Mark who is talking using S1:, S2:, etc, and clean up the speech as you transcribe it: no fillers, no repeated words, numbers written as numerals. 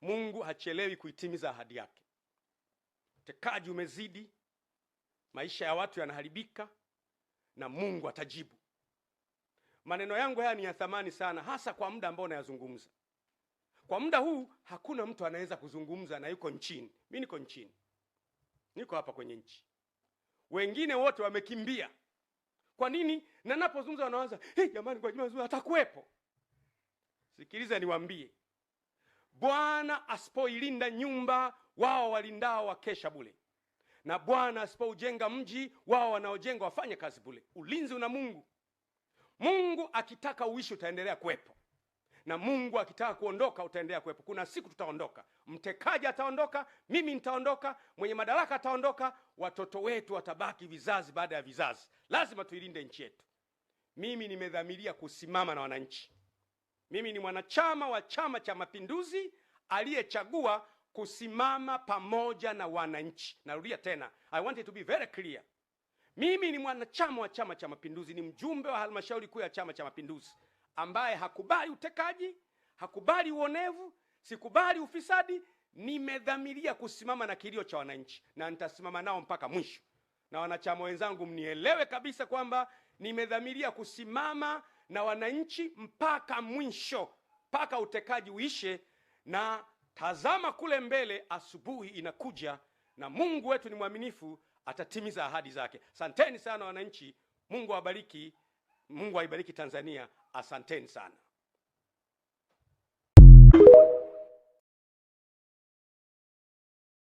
S1: Mungu hachelewi kuitimiza ahadi yake. Utekaji umezidi, maisha ya watu yanaharibika, na Mungu atajibu. Maneno yangu haya ni ya thamani sana, hasa kwa muda ambao nayazungumza. Kwa muda huu hakuna mtu anaweza kuzungumza na yuko nchini. Mimi niko nchini, niko hapa kwenye nchi. Wengine wote wamekimbia. Kwa nini? Na napozungumza wanaanza, jamani, kwa Juma atakuwepo. Sikiliza niwaambie, Bwana asipoilinda nyumba, wao walindao wakesha bure. Na Bwana asipoujenga mji, wao wanaojenga wafanye kazi bure. Ulinzi una Mungu. Mungu akitaka uishi utaendelea kuwepo. Na Mungu akitaka kuondoka utaendelea kuwepo. Kuna siku tutaondoka. Mtekaji ataondoka, mimi nitaondoka, mwenye madaraka ataondoka, watoto wetu watabaki vizazi baada ya vizazi. Lazima tuilinde nchi yetu. Mimi nimedhamiria kusimama na wananchi. Mimi ni mwanachama wa Chama cha Mapinduzi aliyechagua kusimama pamoja na wananchi. Narudia tena, I want it to be very clear. Mimi ni mwanachama wa Chama cha Mapinduzi, ni mjumbe wa halmashauri kuu ya Chama cha Mapinduzi ambaye hakubali utekaji, hakubali uonevu, sikubali ufisadi. Nimedhamiria kusimama na kilio cha wananchi na nitasimama nao mpaka mwisho. Na wanachama wenzangu, mnielewe kabisa kwamba nimedhamiria kusimama na wananchi mpaka mwisho, mpaka utekaji uishe. Na tazama kule mbele, asubuhi inakuja na Mungu wetu ni mwaminifu, atatimiza ahadi zake. Asanteni sana wananchi. Mungu awabariki. Mungu aibariki Tanzania. Asanteni sana.